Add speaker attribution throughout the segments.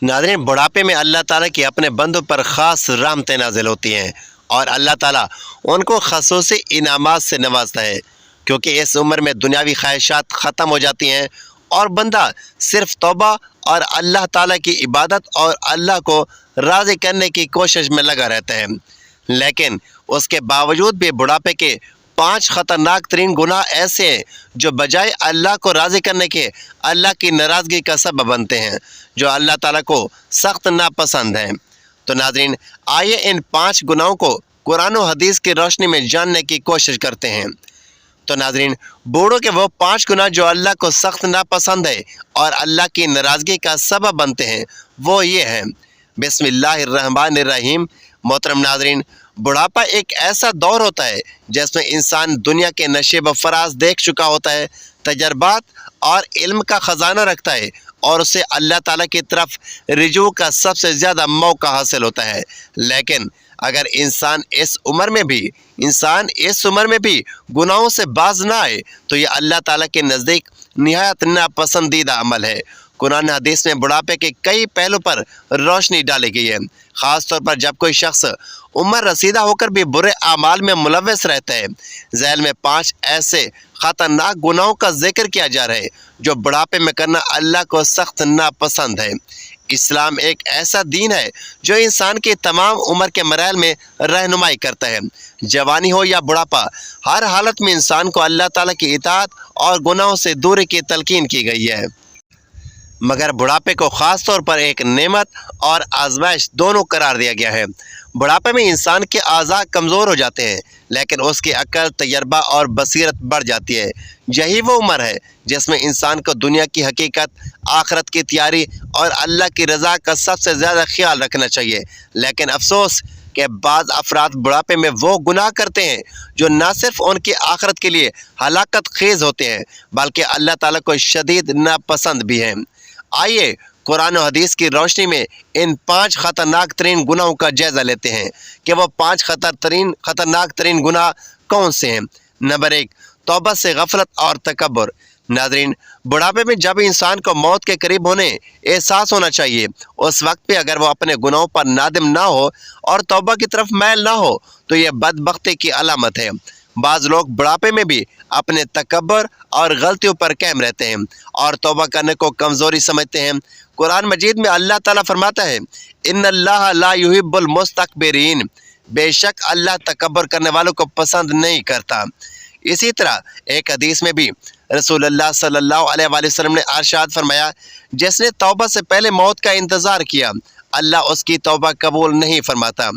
Speaker 1: नाज़रीन, बुढ़ापे में अल्लाह ताला की अपने बंदों पर ख़ास रहमतें नाज़िल होती हैं और अल्लाह ताला उनको ख़ुसूसी इनामात से नवाजता है, क्योंकि इस उम्र में दुनियावी ख्वाहिशात ख़त्म हो जाती हैं और बंदा सिर्फ तौबा और अल्लाह ताला की इबादत और अल्लाह को राज़ी करने की कोशिश में लगा रहता है। लेकिन उसके बावजूद भी बुढ़ापे के 5 ख़तरनाक तरीन गुनाह ऐसे हैं जो बजाय अल्लाह को राज़ी करने के अल्लाह की नाराज़गी का सबब बनते हैं, जो अल्लाह ताला को सख्त नापसंद हैं। तो नाज़रीन, आइए इन 5 गुनाहों को कुरान और हदीस की रोशनी में जानने की कोशिश करते हैं। तो नाज़रीन, बूढ़ों के वो 5 गुनाह जो अल्लाह को सख्त नापसंद है और अल्लाह की नाराज़गी का सबब बनते हैं, वो ये हैं। बिस्मिल्लाहिर्रहमानिर्रहीम। मोहतरम नाज़रीन, बुढ़ापा एक ऐसा दौर होता है जिसमें इंसान दुनिया के नशे व फराज देख चुका होता है, तजर्बात और इल्म का ख़जाना रखता है और उसे अल्लाह ताला की तरफ रिजू का सबसे ज़्यादा मौका हासिल होता है। लेकिन अगर इंसान इस उम्र में भी गुनाहों से बाज ना आए तो ये अल्लाह ताला के नज़दीक निहायत नापसंदीदा अमल है। कुरान हदीस में बुढ़ापे के कई पहलू पर रोशनी डाली गई है, ख़ास तौर पर जब कोई शख्स उम्र रसीदा होकर भी बुरे आमाल में मुलव्वस रहता है। ज़ैल में 5 ऐसे ख़तरनाक गुनाहों का जिक्र किया जा रहा है जो बुढ़ापे में करना अल्लाह को सख्त नापसंद है। इस्लाम एक ऐसा दीन है जो इंसान की तमाम उम्र के मराइल में रहनुमाई करता है। जवानी हो या बुढ़ापा, हर हालत में इंसान को अल्लाह ताला की इताअत और गुनाहों से दूरी की तलकीन की गई है। मगर बुढ़ापे को ख़ास तौर पर एक नेमत और आजमाइश दोनों करार दिया गया है। बुढ़ापे में इंसान के आज़ा कमज़ोर हो जाते हैं, लेकिन उसकी अक्ल, तजर्बा और बसीरत बढ़ जाती है। यही वो उम्र है जिसमें इंसान को दुनिया की हकीकत, आखिरत की तैयारी और अल्लाह की रज़ा का सबसे ज़्यादा ख्याल रखना चाहिए। लेकिन अफसोस कि बाज़ अफराद बुढ़ापे में वो गुनाह करते हैं जो न सिर्फ उनकी आखिरत के लिए हलाकत खेज़ होते हैं, बल्कि अल्लाह ताला को शदीद नापसंद भी हैं। आइए कुरान और हदीस की रोशनी में इन 5 ख़तरनाक तरीन गुनाहों का जायज़ा लेते हैं कि वो 5 ख़तरनाक तरीन गुनाह कौन से हैं। नंबर 1, तौबा से गफलत और तकब्बुर। नाज़रीन, बुढ़ापे में जब इंसान को मौत के करीब होने एहसास होना चाहिए, उस वक्त पे अगर वो अपने गुनाहों पर नादिम ना हो और तौबा की तरफ मैल ना हो तो ये बदबख्ती की अलामत है। बाज़ लोग बुढ़ापे में भी अपने तकब्बर और गलतियों पर कायम रहते हैं और तौबा करने को कमज़ोरी समझते हैं। कुरान मजीद में अल्लाह ताला फरमाता है, इन्नल्लाह ला युहिब्बुल मुस्तकबिरीन, बेशक अल्लाह तकब्बर करने वालों को पसंद नहीं करता। इसी तरह एक हदीस में भी रसूलुल्लाह सल्लल्लाहु अलैहि वसल्लम ने इरशाद फरमाया, जिसने तौबा से पहले मौत का इंतज़ार किया, अल्लाह उसकी तौबा कबूल नहीं फरमाता।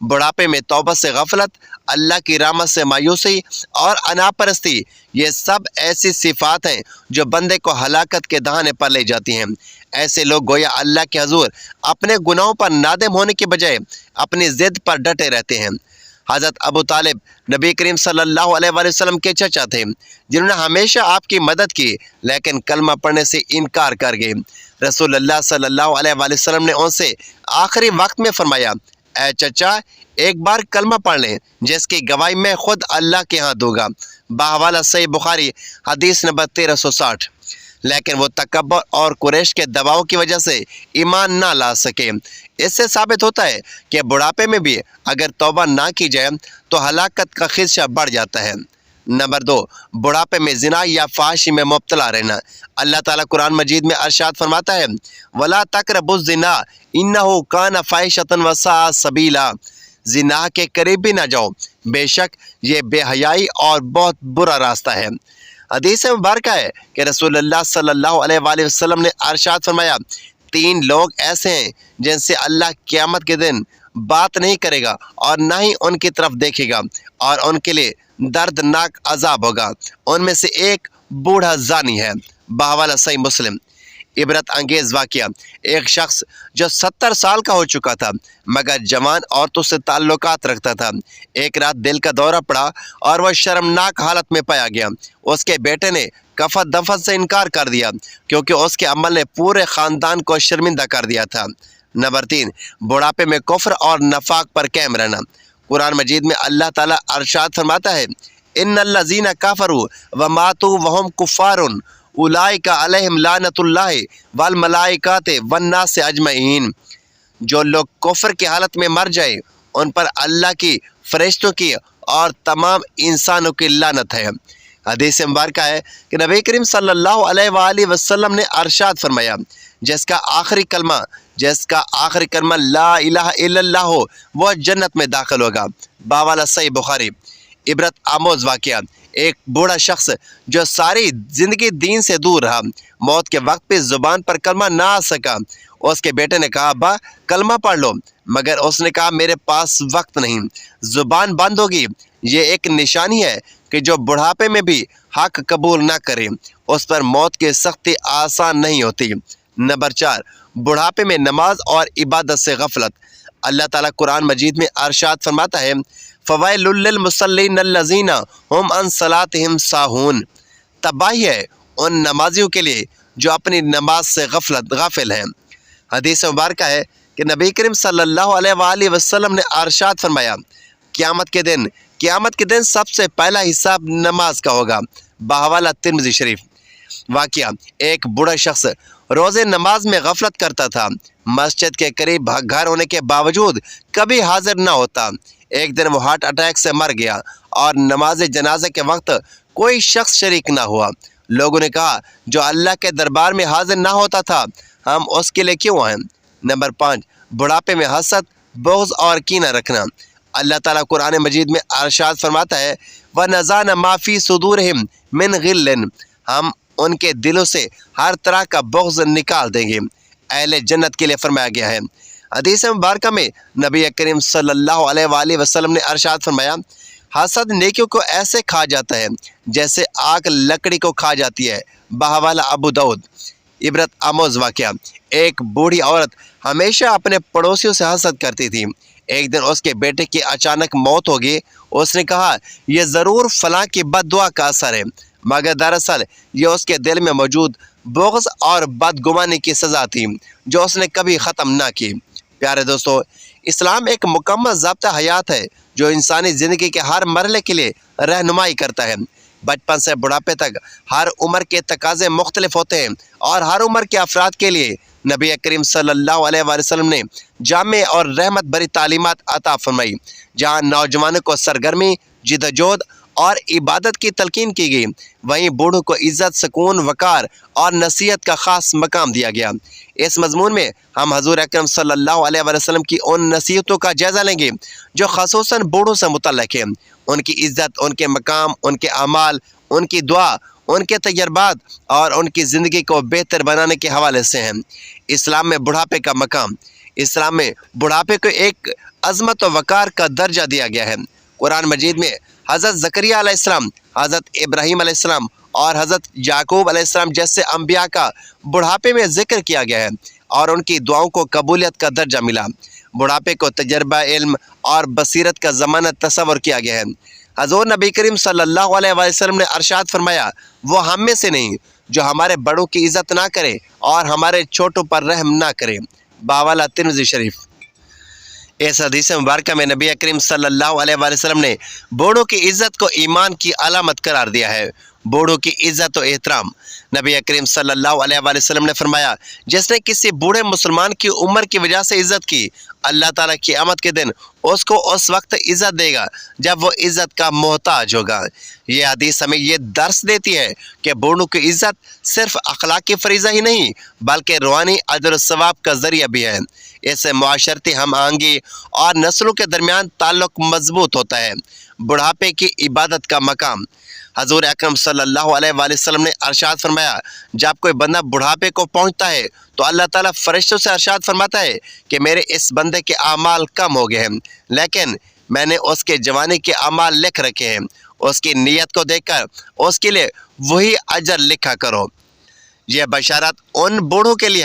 Speaker 1: बुढ़ापे में तौबा से गफलत, अल्लाह की रहमत से मायूसी और अनापरस्ती, ये सब ऐसी सिफात हैं जो बंदे को हलाकत के दहाने पर ले जाती हैं। ऐसे लोग गोया अल्लाह के हुज़ूर अपने गुनाहों पर नादिम होने के बजाय अपनी ज़िद पर डटे रहते हैं। हज़रत अबू तालिब नबी करीम सल्लल्लाहु अलैहि वसल्लम के चचा थे, जिन्होंने हमेशा आपकी मदद की, लेकिन कलमा पढ़ने से इनकार कर गए। रसूलुल्लाह सल्लल्लाहु अलैहि वसल्लम ने उनसे आखिरी वक्त में फरमाया, ऐ चचा, एक बार कलमा पढ़ लें, जिसकी गवाही मैं खुद अल्लाह के यहाँ दूंगा। बाहवाला सही बुखारी हदीस नंबर 1360। लेकिन वो तकब्बर और कुरैश के दबाव की वजह से ईमान ना ला सके। इससे साबित होता है कि बुढ़ापे में भी अगर तौबा ना की जाए तो हलाकत का खदशा बढ़ जाता है। नंबर 2, बुढ़ापे में ज़िना या फाहिशी में मुब्तला रहना। अल्लाह ताला कुरान मजीद में इरशाद फरमाता है, वला तक़रबुज़ ज़िना इन्नहु कान फ़ाहिशतन व साअ सबीला, ज़िना के करीब भी ना जाओ, बेशक ये बेहयाई और बहुत बुरा रास्ता है। हदीस मुबारक है कि रसूलुल्लाह सल्लल्लाहु अलैहि वसल्लम ने इरशाद फरमाया, 3 लोग ऐसे हैं जिनसे अल्लाह क़यामत के दिन बात नहीं करेगा और ना ही उनकी तरफ देखेगा और उनके लिए दर्दनाक अजाब होगा। उनमें से एक बूढ़ा जानी है। बाहवाला सही मुस्लिम। इबरत अंगेज़ वाक़या, एक शख्स जो 70 साल का हो चुका था मगर जवान औरतों से ताल्लुकात रखता था, एक रात दिल का दौरा पड़ा और वह शर्मनाक हालत में पाया गया। उसके बेटे ने कफन दफन से इनकार कर दिया क्योंकि उसके अमल ने पूरे ख़ानदान को शर्मिंदा कर दिया था। नंबर 3, बुढ़ापे में कुफ्र और नफाक पर कायम रहना। कुरान मजीद में अल्लाह ताला इरशाद फरमाता है, इन्नल्लज़ीना कफ़रू व मातू वहुम कुफ़ारुन उलाइका अलैहिम लानतुल्लाह वल मलाइकात वन्नास अजमईन। जो लोग कुफ्र की हालत में मर जाए उन पर अल्लाह की, फरिश्तों की और तमाम इंसानों की लानत है। हदीस मुबारक है कि नबी करीम सल्लल्लाहु अलैहि वसल्लम ने अरशाद फरमाया, जिसका आखिरी कलमा ला इलाहा इल्लल्लाह हो वह जन्नत में दाखिल होगा। बावाला सही बुखारी। इबरत आमोज वाक़या, एक बूढ़ा शख्स जो सारी ज़िंदगी दीन से दूर रहा, मौत के वक्त पे ज़ुबान पर कलमा ना आ सका। उसके बेटे ने कहा, अब्बा कलमा पढ़ लो, मगर उसने कहा मेरे पास वक्त नहीं, ज़ुबान बंद होगी। ये एक निशानी है कि जो बुढ़ापे में भी हक कबूल ना करे उस पर मौत की सख्ती आसान नहीं होती। नंबर 4, बुढ़ापे में नमाज और इबादत से गफलत। अल्लाह ताला कुरान मजीद में अरशाद फरमाता है, फ़वैलुल लिल मुसल्लीन अल्लज़ीना हुम अन सलातिहिम साहून। तबाही है उन नमाजियों के लिए जो अपनी नमाज से गाफिल हैं। हदीस मुबारक है कि नबी करीम सल्लल्लाहु अलैहि वसल्लम ने अरशाद फरमाया, क़यामत के दिन सबसे पहला हिसाब नमाज का होगा। बहवाला तिर्मिज़ी शरीफ। वाक़या, एक बूढ़ा शख्स रोज़े नमाज में गफलत करता था। मस्जिद के करीब घर होने के बावजूद कभी हाजिर न होता। एक दिन वो हार्ट अटैक से मर गया और नमाज जनाजे के वक्त कोई शख्स शरीक ना हुआ। लोगों ने कहा, जो अल्लाह के दरबार में हाजिर ना होता था हम उसके लिए क्यों आए। नंबर 5, बुढ़ापे में हसद, बुग़्ज़ और कीना रखना। अल्लाह ताला कुरान मजीद में अरशाद फरमाता है, व नज़ाना माफ़ी सुदूरहिम मिन गिल्लिन। हम उनके दिलों से हर तरह का बुग़्ज़ निकाल देंगे। अहले जन्नत के लिए फरमाया गया है। हदीस मुबारक में नबी करीम सल्लल्लाहु अलैहि वसल्लम ने अरशाद फरमाया, हसद नेकियों को ऐसे खा जाता है जैसे आग लकड़ी को खा जाती है। बहवाला अबू दाऊद। इबरत आमोज वाक़या, एक बूढ़ी औरत हमेशा अपने पड़ोसियों से हसद करती थी। एक दिन उसके बेटे की अचानक मौत हो गई। उसने कहा, यह ज़रूर फलां की बद्दुआ का असर है, मगर दरअसल ये उसके दिल में मौजूद बुग़्ज़ और बदगुमानी की सज़ा थी जो उसने कभी ख़त्म ना की। प्यारे दोस्तों, इस्लाम एक मुकम्मल ज़ाब्ता हयात है जो इंसानी ज़िंदगी के हर मरहले के लिए रहनुमाई करता है। बचपन से बुढ़ापे तक हर उम्र के तकाज़े मुख्तलिफ होते हैं और हर उम्र के अफराद के लिए नबी करीम सल्लल्लाहु अलैहि वसल्लम ने जामे और रहमत भरी तालीमात अता फरमाई। जहाँ नौजवानों को सरगर्मी, जिद्दोजहद और इबादत की तलकीन की गई, वहीं बूढ़ों को इज़्ज़त, सुकून, वक़ार और नसीहत का ख़ास मकाम दिया गया। इस मज़मून में हम हज़ूर अकरम सल्लल्लाहु अलैहि वसल्लम की उन नसीहतों का जायज़ा लेंगे जो ख़ुसूसन बूढ़ों से मुतल्लिक़ है। उनकी इज़्ज़त, उनके मकाम, उनके अमाल, उनकी दुआ, उनके तजर्बात और उनकी ज़िंदगी को बेहतर बनाने के हवाले से हैं। इस्लाम में बुढ़ापे का मकाम। इस्लाम में बुढ़ापे को एक अज़मत व वक़ार का दर्जा दिया गया है। कुरान मजीद में हज़रत ज़करिया अलैहिस्सलाम, हज़रत इब्राहीम अलैहिस्सलाम और हज़रत याकूब अलैहिस्सलाम जैसे अम्बिया का बुढ़ापे में ज़िक्र किया गया है और उनकी दुआओं को कबूलियत का दर्जा मिला। बुढ़ापे को तजर्बा, इल्म और बसीरत का ज़मानत तस्वर किया गया है। हज़ूर नबी करीम सल्लल्लाहु अलैहि वसल्लम ने अरशाद फरमाया, वो हम में से नहीं जो हमारे बड़ों की इज़्ज़त ना करे और हमारे छोटों पर रहम ना करे। बावाला तिर्मिज़ी शरीफ। इस हदीस मुबारक में नबी करीम सल्लल्लाहु अलैहि वसल्लम ने बूढ़ों की इज़्ज़त को ईमान की अलामत करार दिया है। बूढ़ों की इज़्ज़त और एहतराम। नबी करीम सल्लल्लाहु अलैहि वसल्लम ने फरमाया, जिसने किसी बूढ़े मुसलमान की उम्र की वजह से इज़्ज़त की, अल्लाह ताला क़यामत के दिन उसको उस वक्त इज़्ज़त देगा जब वो इज़्ज़त का मोहताज होगा। ये हदीस हमें ये दर्स देती है कि बूढ़ों की इज़्ज़त सिर्फ अखलाकी फ़रीज़ा ही नहीं बल्कि रूहानी अजर सवाब का ज़रिया भी है। इससे मुआशरती हम आहंगी और नस्लों के दरमियान ताल्लुक़ मजबूत होता है। बुढ़ापे की इबादत का मकाम। हज़ूर अकरम सल्लल्लाहु अलैहि वसल्लम ने अरशाद फरमाया, जब कोई बंदा बुढ़ापे को पहुँचता है तो अल्लाह ताला फरिश्तों से अरशाद फरमाता है कि मेरे इस बंदे के आमाल कम हो गए हैं, लेकिन मैंने उसके जवानी के आमाल लिख रखे हैं। उसकी नीयत को देखकर उसके लिए वही अजर लिखा करो। यह बशारत उन बूढ़ों के लिए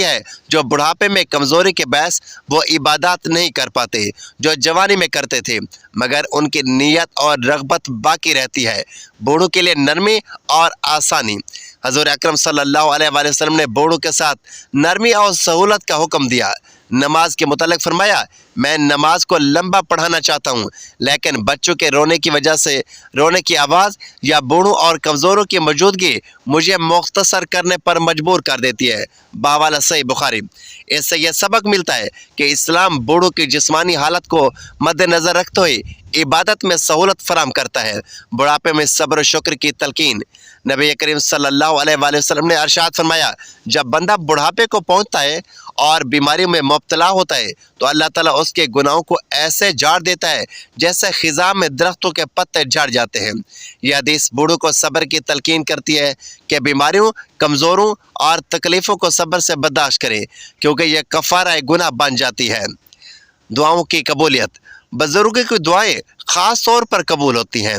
Speaker 1: है जो बुढ़ापे में कमज़ोरी के बहस वो इबादत नहीं कर पाते जो जवानी में करते थे, मगर उनकी नीयत और रग़बत बाकी रहती है। बूढ़ों के लिए नरमी और आसानी। हज़ूर अकरम सल्लल्लाहु अलैहि वसल्लम ने बूढ़ों के साथ नरमी और सहूलत का हुक्म दिया। नमाज के मुतालिक फरमाया, मैं नमाज को लंबा पढ़ाना चाहता हूँ, लेकिन बच्चों के रोने की वजह से रोने की आवाज़ या बूढ़ों और कमज़ोरों की मौजूदगी मुझे मुख्तसर करने पर मजबूर कर देती है। बावाला सही बुखारी। इससे यह सबक मिलता है कि इस्लाम बूढ़ों की जिस्मानी हालत को मद्देनज़र रखते हुए इबादत में सहूलत फराम करता है। बुढ़ापे में सब्र और शुक्र की तलकीन। नबी करीम सल्लल्लाहु अलैहि वसल्लम ने अरशाद फरमाया, जब बंदा बुढ़ापे को पहुंचता है और बीमारी में मुब्तला होता है तो अल्लाह ताला उसके गुनाहों को ऐसे झाड़ देता है जैसे खिज़ां में दरख्तों के पत्ते झड़ जाते हैं। यह हदीस बूढ़ों को सब्र की तलकीन करती है कि बीमारियों, कमज़ोरों और तकलीफ़ों को सब्र से बर्दाश्त करें, क्योंकि यह कफ़ारा गुनाह बन जाती है। दुआओं की कबूलियत। बुजुर्गों की दुआएं ख़ास तौर पर कबूल होती हैं।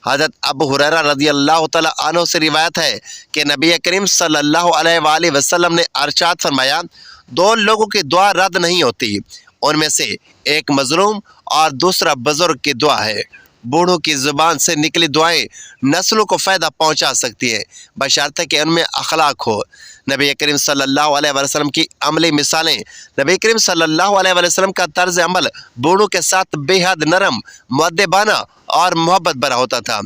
Speaker 1: हज़रत अबू हुरैरा रज़ियल्लाहु तआला अन्हु से रिवायत है कि नबी करीम सल्लल्लाहु अलैहि वसल्लम ने अरशाद फरमाया, दो लोगों की दुआ रद्द नहीं होती, उनमें से एक मजलूम और दूसरा बुजुर्ग की दुआ है। बूढ़ों की ज़ुबान से निकली दुआएं नस्लों को फ़ायदा पहुंचा सकती है, बशर्ते कि उनमें अखलाक हो। नबी करीम सल्लल्लाहु अलैहि वसल्लम की अमली मिसालें। नबी करीम सल्लल्लाहु अलैहि वसल्लम का तर्ज अमल बूढ़ों के साथ बेहद नरम, मुअद्दिबाना और मोहब्बत भरा होता था।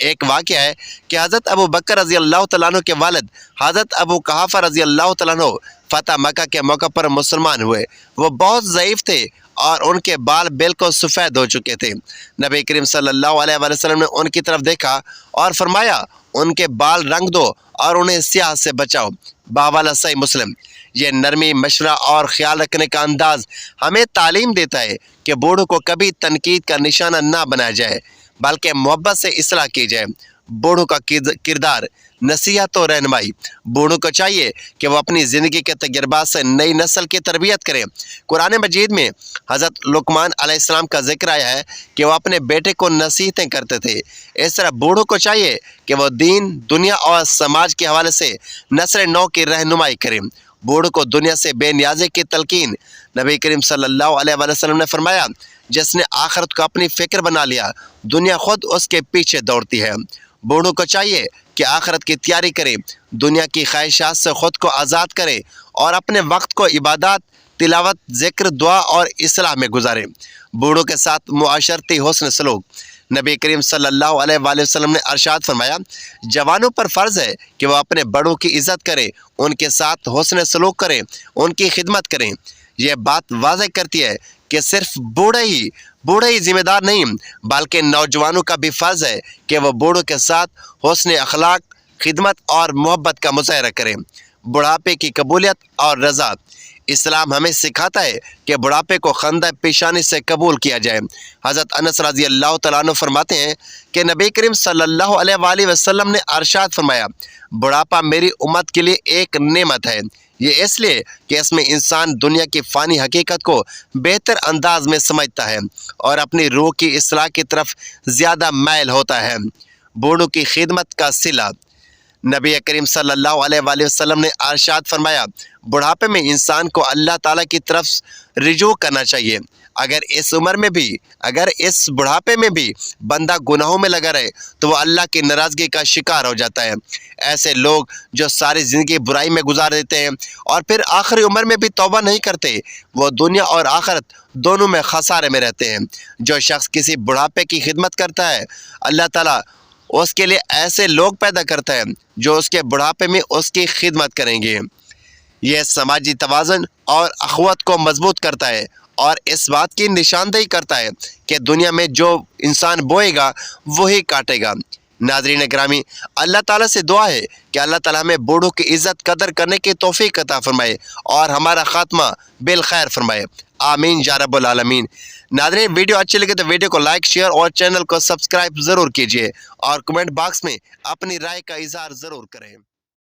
Speaker 1: एक वाक़या है कि हज़रत अबू बकर रज़ी अल्लाह तआला अन्हु के वालिद हज़रत अबू कहाफ़ा रज़ी अल्लाह तआला अन्हु फ़तह मक्का के मौके पर मुसलमान हुए। वो बहुत ज़ईफ़ थे और उनके बाल बिल्कुल सफ़ेद हो चुके थे। नबी करीम सल्लल्लाहु अलैहि वसल्लम ने उनकी तरफ देखा और फरमाया, उनके बाल रंग दो और उन्हें स्याह से बचाओ। बावाला सही मुस्लिम। ये नरमी, मशवरा और ख्याल रखने का अंदाज़ हमें तालीम देता है कि बूढ़ों को कभी तनकीद का निशाना ना बनाया जाए, बल्कि मोहब्बत से इस्लाह की जाए। बूढ़ों का किरदार, नसीहत और रहनुमाई। बूढ़ों को चाहिए कि वो अपनी ज़िंदगी के तजुर्बात से नई नस्ल की तरबियत करें। कुरान मजीद में हज़रत लुकमान अलैहिस्सलाम का जिक्र आया है कि वो अपने बेटे को नसीहतें करते थे। इस तरह बूढ़ों को चाहिए कि वो दीन, दुनिया और समाज के हवाले से नस्ल नौ की रहनुमाई करें। बूढ़ों को दुनिया से बेनियाज़ी की तलकीन। नबी करीम सल्लल्लाहु अलैहि वसल्लम ने फरमाया, जिसने आखिरत को अपनी फ़िक्र बना लिया, दुनिया खुद उसके पीछे दौड़ती है। बूढ़ों को चाहिए कि आखिरत की तैयारी करें, दुनिया की ख्वाहिशात से ख़ुद को आज़ाद करें और अपने वक्त को इबादत, तिलावत, ज़िक्र, दुआ और इस्लाह में गुजारें। बूढ़ों के साथ मुआशरती हुस्न सलूक। नबी करीम सल्लल्लाहु अलैहि वसल्लम ने अरशाद फरमाया, जवानों पर फ़र्ज़ है कि वह अपने बड़ों की इज़्ज़त करें, उनके साथ हुस्न सलूक करें, उनकी खिदमत करें। यह बात वाज़ेह करती है कि सिर्फ बूढ़े ही जिम्मेदार नहीं, बल्कि नौजवानों का भी फ़र्ज़ है कि वह बूढ़ों के साथ हुस्न अखलाक, खिदमत और मोहब्बत का मुज़ाहरा करें। बुढ़ापे की कबूलियत और रज़ा। इस्लाम हमें सिखाता है कि बुढ़ापे को खंदा पेशानी से कबूल किया जाए। हज़रत अनस रज़ी अल्लाह तआला अन्हु फरमाते हैं कि नबी करीम सल्लल्लाहु अलैहि वसल्लम ने अरशाद फरमाया, बुढ़ापा मेरी उम्मत के लिए एक नेमत है। ये इसलिए कि इसमें इंसान दुनिया की फ़ानी हकीकत को बेहतर अंदाज में समझता है और अपनी रूह की इस्लाह की तरफ ज़्यादा मैल होता है। बूढ़ों की खिदमत का सिला। नबी करीम सल्लल्लाहु अलैहि वसल्लम ने अरशाद फरमाया, बुढ़ापे में इंसान को अल्लाह ताला की तरफ रिजू करना चाहिए। अगर इस बुढ़ापे में भी बंदा गुनाहों में लगा रहे तो वह अल्लाह की नाराज़गी का शिकार हो जाता है। ऐसे लोग जो सारी ज़िंदगी बुराई में गुजार देते हैं और फिर आखिरी उम्र में भी तौबा नहीं करते, वो दुनिया और आखिरत दोनों में खसारे में रहते हैं। जो शख्स किसी बुढ़ापे की खिदमत करता है, अल्लाह ताला उसके लिए ऐसे लोग पैदा करता है जो उसके बुढ़ापे में उसकी खिदमत करेंगे। यह समाजी तवाज़ुन और अख़ुवत को मजबूत करता है और इस बात की निशानदेही करता है कि दुनिया में जो इंसान बोएगा वही काटेगा। नाज़रीन गिरामी, अल्लाह ताला से दुआ है कि अल्लाह ताला हमें बूढ़ों की इज़्ज़त कदर करने की तौफ़ीक़ अता फरमाए और हमारा ख़ात्मा बिल खैर फरमाए। आमीन या रब्बुल आलमीन। नाज़रीन, वीडियो अच्छी लगे तो वीडियो को लाइक, शेयर और चैनल को सब्सक्राइब ज़रूर कीजिए और कमेंट बॉक्स में अपनी राय का इज़हार ज़रूर करें।